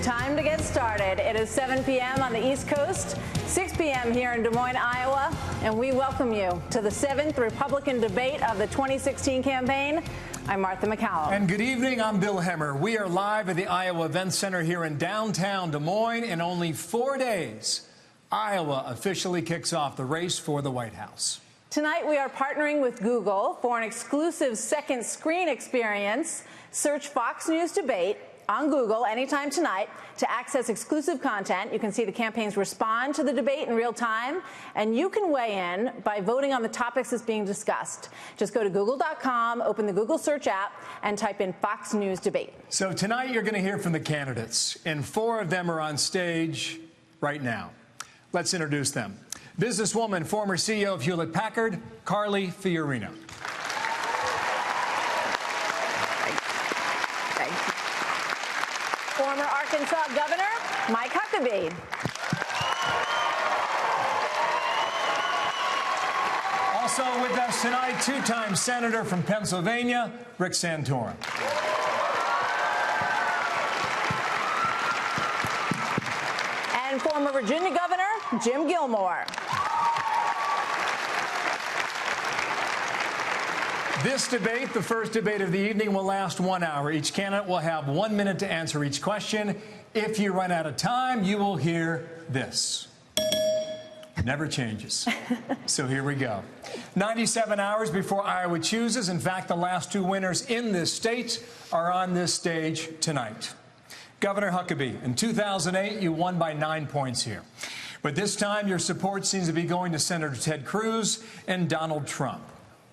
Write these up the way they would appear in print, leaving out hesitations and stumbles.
Time to get started. It is 7 p.m. on the East Coast, 6 p.m. here in Des Moines, Iowa, and we welcome you to the 7th Republican debate of the 2016 campaign. I'm Martha McCallum. And good evening, I'm Bill Hemmer. We are live at the Iowa Event Center here in downtown Des Moines. In only 4 days, Iowa officially kicks off the race for the White House. Tonight, we are partnering with Google for an exclusive second screen experience. Search Fox News Debate on Google anytime tonight to access exclusive content. You can see the campaigns respond to the debate in real time, and you can weigh in by voting on the topics that's being discussed. Just go to google.com, open the Google search app, and type in Fox News Debate. So tonight you're going to hear from the candidates, and 4 of them are on stage right now. Let's introduce them. Businesswoman, former CEO of Hewlett-Packard, Carly Fiorina. Former Arkansas Governor Mike Huckabee. Also with us tonight, 2-time Senator from Pennsylvania, Rick Santorum. And former Virginia Governor Jim Gilmore. This debate, the first debate of the evening, will last 1 hour. Each candidate will have 1 minute to answer each question. If you run out of time, you will hear this. Never changes. So here we go. 97 hours before Iowa chooses. In fact, the last 2 winners in this state are on this stage tonight. Governor Huckabee, in 2008, you won by 9 points here. But this time, your support seems to be going to Senator Ted Cruz and Donald Trump.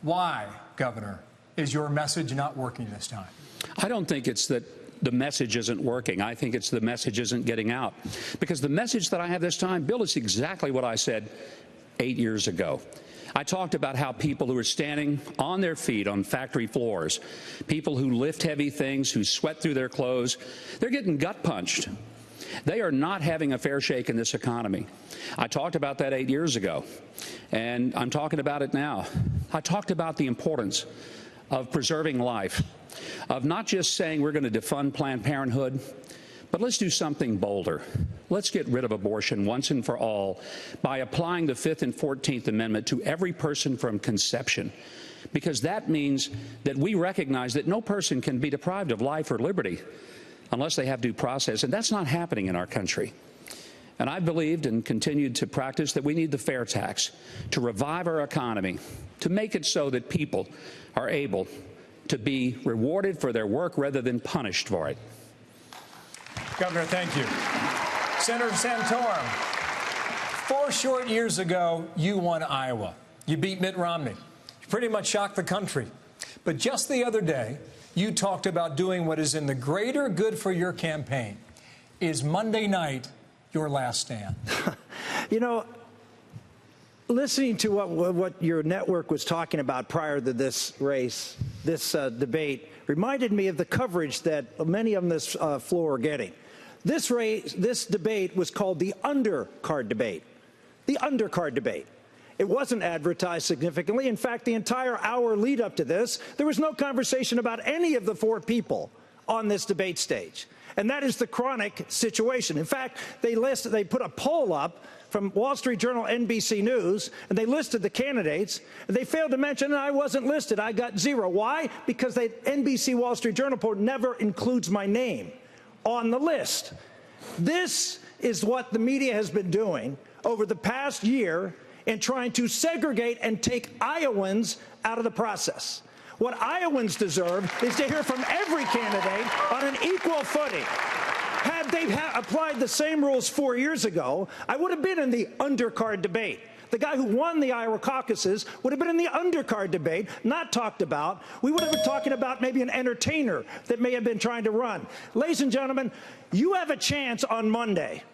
Why, Governor, is your message not working this time? I don't think it's that the message isn't working. I think it's the message isn't getting out. Because the message that I have this time, Bill, is exactly what I said 8 years ago. I talked about how people who are standing on their feet on factory floors, people who lift heavy things, who sweat through their clothes, they're getting gut punched. They are not having a fair shake in this economy. I talked about that 8 years ago, and I'm talking about it now. I talked about the importance of preserving life, of not just saying we're going to defund Planned Parenthood, but let's do something bolder. Let's get rid of abortion once and for all by applying the 5th and 14th Amendment to every person from conception, because that means that we recognize that no person can be deprived of life or liberty unless they have due process, and that's not happening in our country. And I believed and continued to practice that we need the fair tax to revive our economy, to make it so that people are able to be rewarded for their work rather than punished for it. Governor, thank you. Senator Santorum, 4 short years ago, you won Iowa. You beat Mitt Romney. You pretty much shocked the country. But just the other day, you talked about doing what is in the greater good for your campaign. Is Monday night your last stand? You know, listening to what your network was talking about prior to this race, this debate, reminded me of the coverage that many on this floor are getting. This debate was called the undercard debate. The undercard debate. It wasn't advertised significantly. In fact, the entire hour lead up to this, there was no conversation about any of the 4 people on this debate stage. And that is the chronic situation. In fact, they put a poll up from Wall Street Journal, NBC News, and they listed the candidates. And they failed to mention that I wasn't listed. I got 0. Why? Because the NBC Wall Street Journal poll never includes my name on the list. This is what the media has been doing over the past year in trying to segregate and take Iowans out of the process. What Iowans deserve is to hear from every candidate on an equal footing. Had they applied the same rules 4 years ago, I would have been in the undercard debate. The guy who won the Iowa caucuses would have been in the undercard debate, not talked about. We would have been talking about maybe an entertainer that may have been trying to run. Ladies and gentlemen, you have a chance on Monday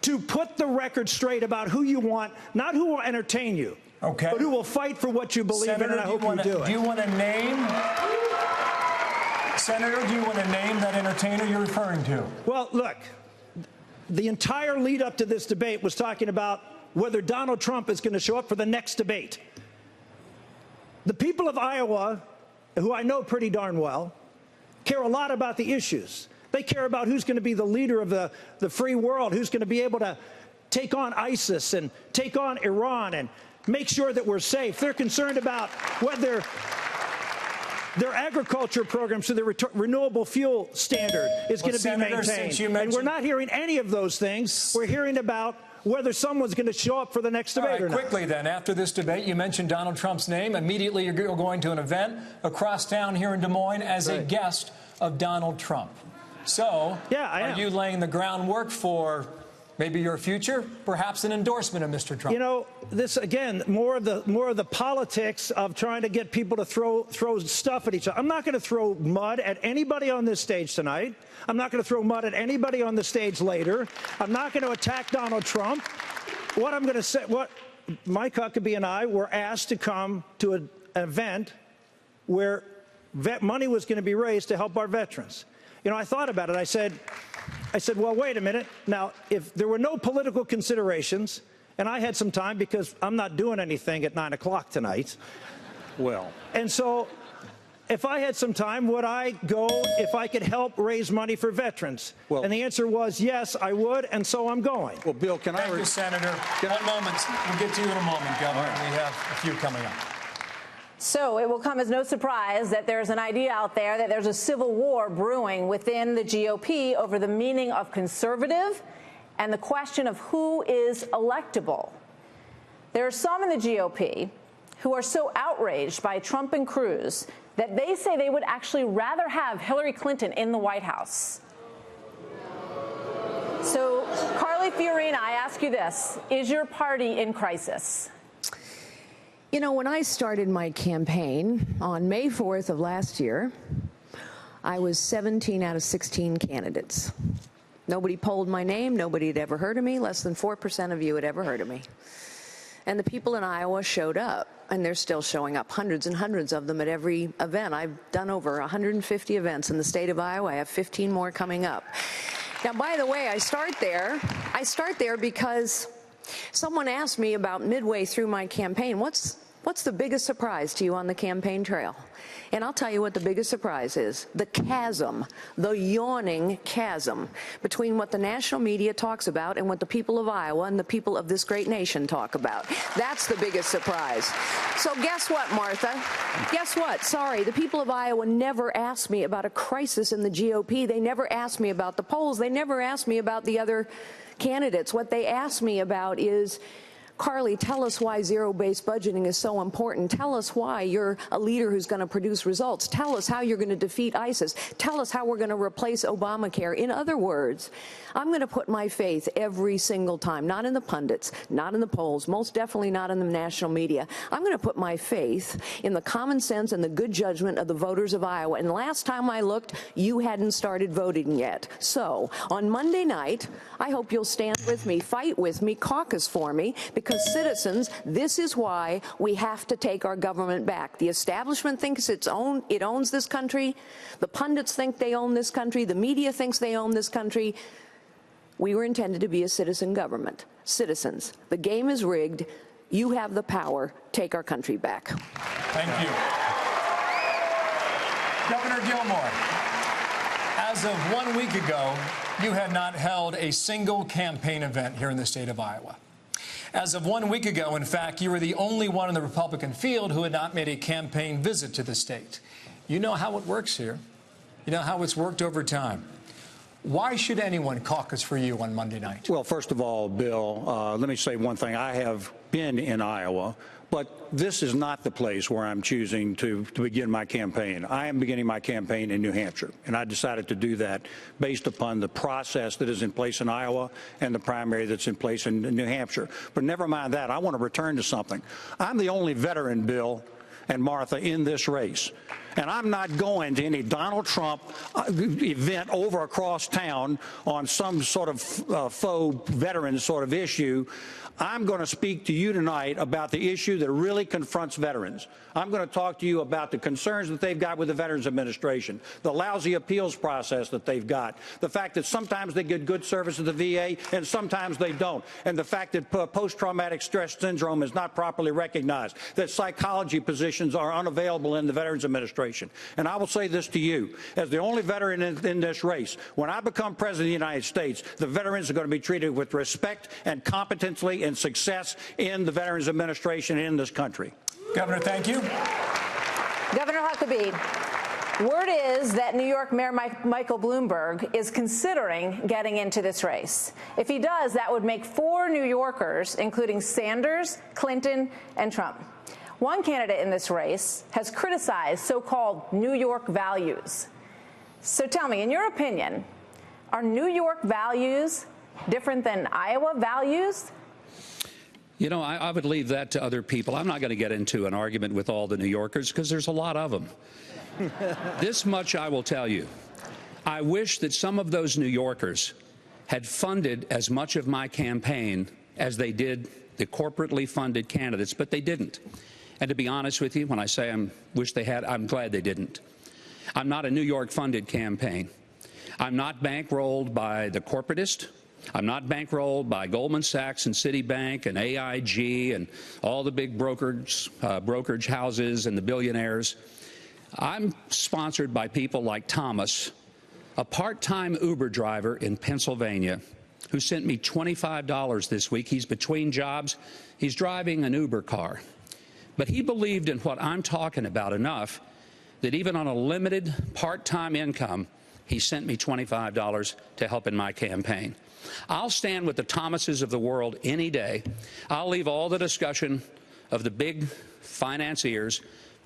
to put the record straight about who you want, not who will entertain you, okay, but who will fight for what you believe in, and I hope you do it. Do you want to name, Senator, do you want to name that entertainer you're referring to? Well, look, the entire lead up to this debate was talking about whether Donald Trump is going to show up for the next debate. The people of Iowa, who I know pretty darn well, care a lot about the issues. They care about who's going to be the leader of the free world, who's going to be able to take on ISIS and take on Iran and make sure that we're safe. They're concerned about whether their agriculture program, so their renewable fuel standard is going to be maintained. And we're not hearing any of those things. We're hearing about whether someone's going to show up for the next debate or not. Quickly then, after this debate, you mentioned Donald Trump's name. Immediately, you're going to an event across town here in Des Moines as a guest of Donald Trump. So, yeah, are you laying the groundwork for maybe your future, perhaps an endorsement of Mr. Trump? You know, this again, more of the politics of trying to get people to throw stuff at each other. I'm not going to throw mud at anybody on this stage tonight. I'm not going to throw mud at anybody on the stage later. I'm not going to attack Donald Trump. What I'm going to say, what Mike Huckabee and I were asked to come to an event where money was going to be raised to help our veterans. You know, I thought about it. I said, well, wait a minute. Now, if there were no political considerations, and I had some time because I'm not doing anything at 9 o'clock tonight. Well. And so if I had some time, would I go if I could help raise money for veterans? Well, and the answer was yes, I would, and so I'm going. Well, Bill, can I... Thank you, Senator. One moment. We'll get to you in a moment, Governor. Right. We have a few coming up. So it will come as no surprise that there's an idea out there that there's a civil war brewing within the GOP over the meaning of conservative and the question of who is electable. There are some in the GOP who are so outraged by Trump and Cruz that they say they would actually rather have Hillary Clinton in the White House. So, Carly Fiorina, I ask you this. Is your party in crisis? You know, when I started my campaign on May 4th of last year, I was 17 out of 16 candidates. Nobody polled my name. Nobody had ever heard of me. Less than 4% of you had ever heard of me. And the people in Iowa showed up, and they're still showing up, hundreds and hundreds of them at every event. I've done over 150 events in the state of Iowa. I have 15 more coming up. Now, by the way, I start there because someone asked me about midway through my campaign, what's the biggest surprise to you on the campaign trail? And I'll tell you what the biggest surprise is. The chasm, the yawning chasm between what the national media talks about and what the people of Iowa and the people of this great nation talk about. That's the biggest surprise. So guess what, Martha? Guess what? Sorry, the people of Iowa never asked me about a crisis in the GOP. They never asked me about the polls. They never asked me about the other candidates. What they asked me about is, Carly, tell us why zero-based budgeting is so important. Tell us why you're a leader who's going to produce results. Tell us how you're going to defeat ISIS. Tell us how we're going to replace Obamacare. In other words, I'm going to put my faith every single time, not in the pundits, not in the polls, most definitely not in the national media. I'm going to put my faith in the common sense and the good judgment of the voters of Iowa. And last time I looked, you hadn't started voting yet. So on Monday night, I hope you'll stand with me, fight with me, caucus for me, because citizens, this is why we have to take our government back. The establishment thinks it owns this country. The pundits think they own this country. The media thinks they own this country. We were intended to be a citizen government. Citizens, the game is rigged. You have the power. Take our country back. Thank you. Governor Gilmore, as of 1 week ago, you had not held a single campaign event here in the state of Iowa. As of 1 week ago, in fact, you were the only one in the Republican field who had not made a campaign visit to the state. You know how it works here. You know how it's worked over time. Why should anyone caucus for you on Monday night? Well, first of all, Bill, let me say one thing. I have been in Iowa, but this is not the place where I'm choosing to begin my campaign. I am beginning my campaign in New Hampshire, and I decided to do that based upon the process that is in place in Iowa and the primary that's in place in New Hampshire. But never mind that. I want to return to something. I'm the only veteran, Bill and Martha, in this race. And I'm not going to any Donald Trump event over across town on some sort of faux veteran sort of issue. I'm going to speak to you tonight about the issue that really confronts veterans. I'm going to talk to you about the concerns that they've got with the Veterans Administration, the lousy appeals process that they've got, the fact that sometimes they get good service at the VA and sometimes they don't, and the fact that post-traumatic stress syndrome is not properly recognized, that psychology positions are unavailable in the Veterans Administration. administration. And I will say this to you, as the only veteran in this race, when I become president of the United States, the veterans are going to be treated with respect and competently and success in the Veterans Administration in this country. Governor, thank you. Governor Huckabee, word is that New York Mayor Michael Bloomberg is considering getting into this race. If he does, that would make 4 New Yorkers, including Sanders, Clinton, and Trump. One candidate in this race has criticized so-called New York values. So tell me, in your opinion, are New York values different than Iowa values? You know, I would leave that to other people. I'm not going to get into an argument with all the New Yorkers because there's a lot of them. This much I will tell you. I wish that some of those New Yorkers had funded as much of my campaign as they did the corporately funded candidates, but they didn't. And to be honest with you, when I say I wish they had, I'm glad they didn't. I'm not a New York funded campaign. I'm not bankrolled by the corporatist. I'm not bankrolled by Goldman Sachs and Citibank and AIG and all the big brokerage houses and the billionaires. I'm sponsored by people like Thomas, a part-time Uber driver in Pennsylvania, who sent me $25 this week. He's between jobs. He's driving an Uber car. But he believed in what I'm talking about enough that even on a limited part-time income, he sent me $25 to help in my campaign. I'll stand with the Thomases of the world any day. I'll leave all the discussion of the big financiers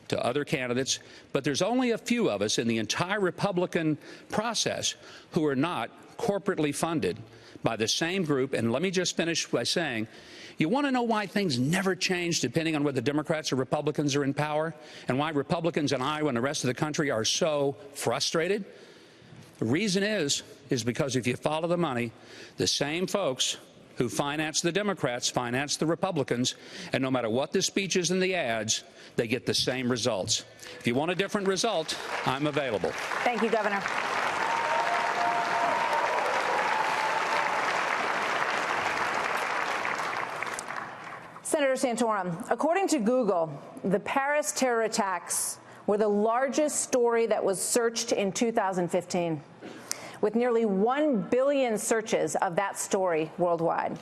to other candidates, but there's only a few of us in the entire Republican process who are not corporately funded by the same group. And let me just finish by saying, you want to know why things never change depending on whether Democrats or Republicans are in power, and why Republicans in Iowa and the rest of the country are so frustrated? The reason is because if you follow the money, the same folks who finance the Democrats finance the Republicans, and no matter what the speeches and the ads, they get the same results. If you want a different result, I'm available. Thank you, Governor. Senator Santorum, according to Google, the Paris terror attacks were the largest story that was searched in 2015, with nearly 1 billion searches of that story worldwide.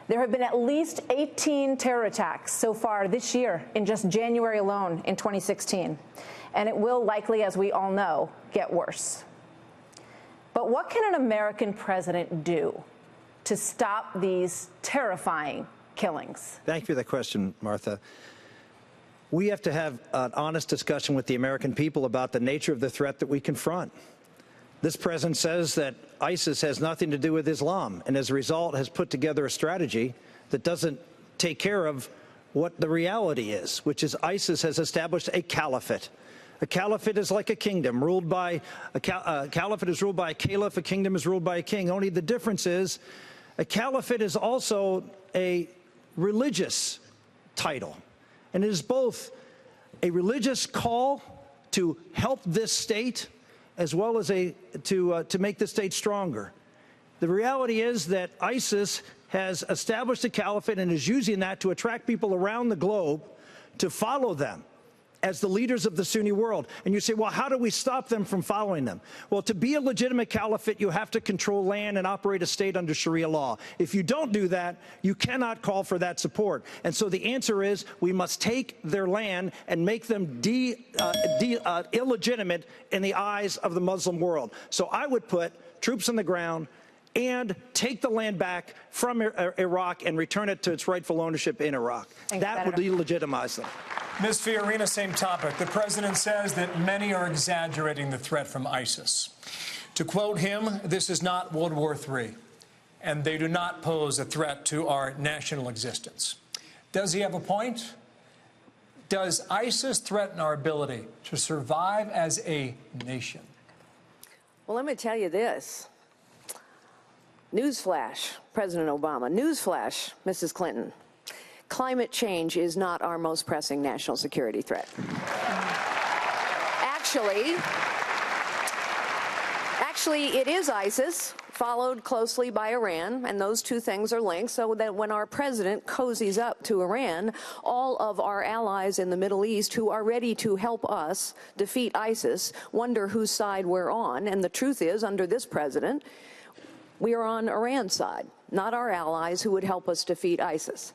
There have been at least 18 terror attacks so far this year, in just January alone in 2016. And it will likely, as we all know, get worse. But what can an American president do to stop these terrifying killings? Thank you for the question, Martha. We have to have an honest discussion with the American people about the nature of the threat that we confront. This president says that ISIS has nothing to do with Islam, and as a result has put together a strategy that doesn't take care of what the reality is, which is ISIS has established a caliphate. A caliphate is like a kingdom ruled by a caliphate is ruled by a caliph. A kingdom is ruled by a king. Only the difference is a caliphate is also a religious title, and it is both a religious call to help this state as well as to make the state stronger. The reality is that ISIS has established a caliphate and is using that to attract people around the globe to follow them as the leaders of the Sunni world. And you say, well, how do we stop them from following them? Well, to be a legitimate caliphate, you have to control land and operate a state under Sharia law. If you don't do that, you cannot call for that support. And so the answer is we must take their land and make them illegitimate in the eyes of the Muslim world. So I would put troops on the ground and take the land back from Iraq and return it to its rightful ownership in Iraq. That would delegitimize them. Ms. Fiorina, same topic. The president says that many are exaggerating the threat from ISIS. To quote him, this is not World War III, and they do not pose a threat to our national existence. Does he have a point? Does ISIS threaten our ability to survive as a nation? Well, let me tell you this. Newsflash, President Obama. Newsflash, Mrs. Clinton. Climate change is not our most pressing national security threat. Actually, it is ISIS, followed closely by Iran, and those two things are linked, so that when our president cozies up to Iran, all of our allies in the Middle East who are ready to help us defeat ISIS wonder whose side we're on. And the truth is, under this president, we are on Iran's side, not our allies who would help us defeat ISIS.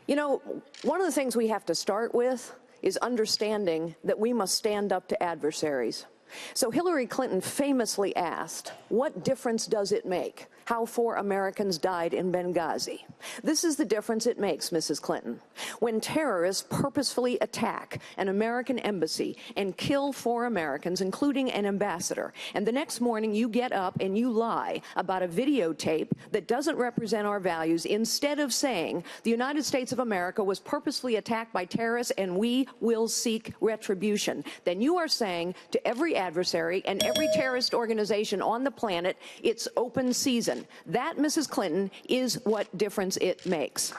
You know, one of the things we have to start with is understanding that we must stand up to adversaries. So Hillary Clinton famously asked, what difference does it make how 4 Americans died in Benghazi? This is the difference it makes, Mrs. Clinton. When terrorists purposefully attack an American embassy and kill 4 Americans, including an ambassador, and the next morning you get up and you lie about a videotape that doesn't represent our values, instead of saying the United States of America was purposefully attacked by terrorists and we will seek retribution, then you are saying to every adversary and every terrorist organization on the planet, it's open season. That, Mrs. Clinton, is what difference it makes.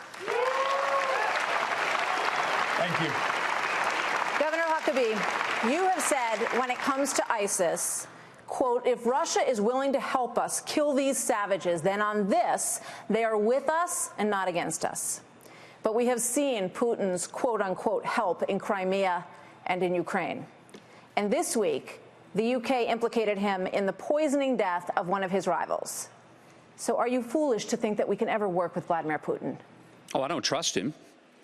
Thank you. Governor Huckabee, you have said when it comes to ISIS, quote, if Russia is willing to help us kill these savages, then on this, they are with us and not against us. But we have seen Putin's quote unquote help in Crimea and in Ukraine. And this week, the UK implicated him in the poisoning death of one of his rivals. So are you foolish to think that we can ever work with Vladimir Putin? Oh, I don't trust him.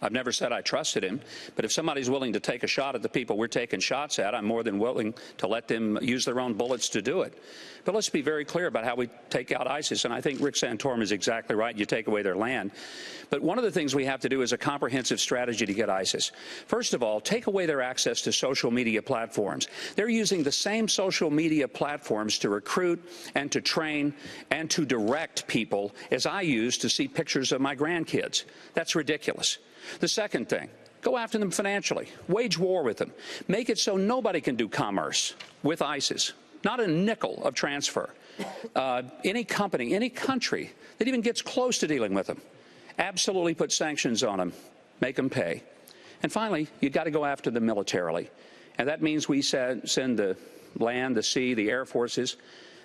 I've never said I trusted him. But if somebody's willing to take a shot at the people we're taking shots at, I'm more than willing to let them use their own bullets to do it. But let's be very clear about how we take out ISIS. And I think Rick Santorum is exactly right. You take away their land. But one of the things we have to do is a comprehensive strategy to get ISIS. First of all, take away their access to social media platforms. They're using the same social media platforms to recruit and to train and to direct people as I use to see pictures of my grandkids. That's ridiculous. The second thing, go after them financially. Wage war with them. Make it so nobody can do commerce with ISIS. Not a nickel of transfer. Any company, any country that even gets close to dealing with them, absolutely put sanctions on them, make them pay. And finally, you've got to go after them militarily. And that means we send the land, the sea, the air forces,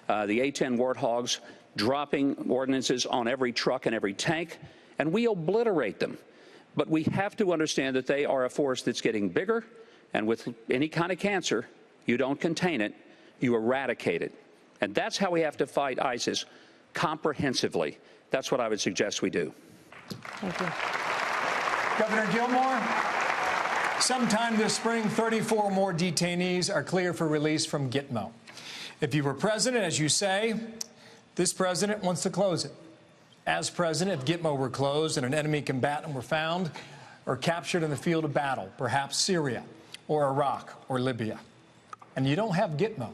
the A-10 Warthogs, dropping ordnances on every truck and every tank, and we obliterate them. But we have to understand that they are a force that's getting bigger, and with any kind of cancer, you don't contain it, you eradicate it. And that's how we have to fight ISIS comprehensively. That's what I would suggest we do. Thank you. Governor Gilmore, sometime this spring, 34 more detainees are clear for release from Gitmo. If you were president, as you say, this president wants to close it. As president, if Gitmo were closed and an enemy combatant were found or captured in the field of battle, perhaps Syria or Iraq or Libya, and you don't have Gitmo,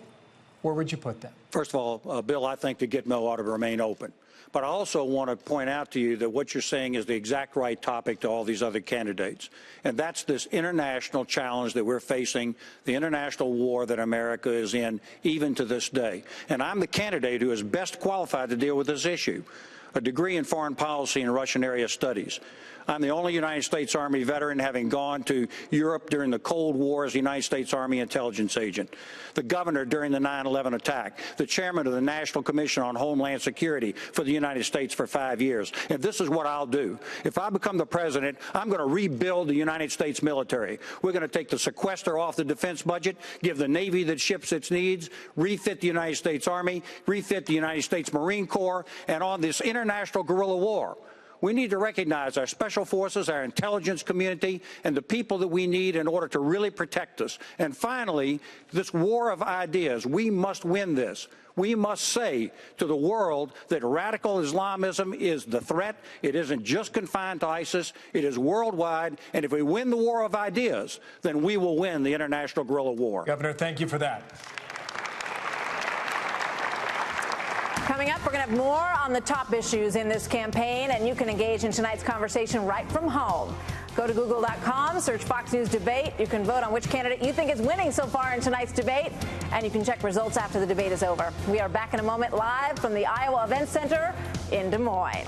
where would you put them? First of all, Bill, I think the Gitmo ought to remain open. But I also want to point out to you that what you're saying is the exact right topic to all these other candidates. And that's this international challenge that we're facing, the international war that America is in, even to this day. And I'm the candidate who is best qualified to deal with this issue. A degree in foreign policy and Russian area studies. I'm the only United States Army veteran having gone to Europe during the Cold War as a United States Army intelligence agent. The governor during the 9/11 attack. The chairman of the National Commission on Homeland Security for the United States for 5 years. And this is what I'll do. If I become the president, I'm going to rebuild the United States military. We're going to take the sequester off the defense budget, give the Navy the ships it needs, refit the United States Army, refit the United States Marine Corps, and on this international guerrilla war. We need to recognize our special forces, our intelligence community, and the people that we need in order to really protect us. And finally, this war of ideas, we must win this. We must say to the world that radical Islamism is the threat. It isn't just confined to ISIS. It is worldwide. And if we win the war of ideas, then we will win the international guerrilla war. Governor, thank you for that. Coming up, we're going to have more on the top issues in this campaign, and you can engage in tonight's conversation right from home. Go to Google.com, search Fox News Debate. You can vote on which candidate you think is winning so far in tonight's debate, and you can check results after the debate is over. We are back in a moment live from the Iowa Event Center in Des Moines.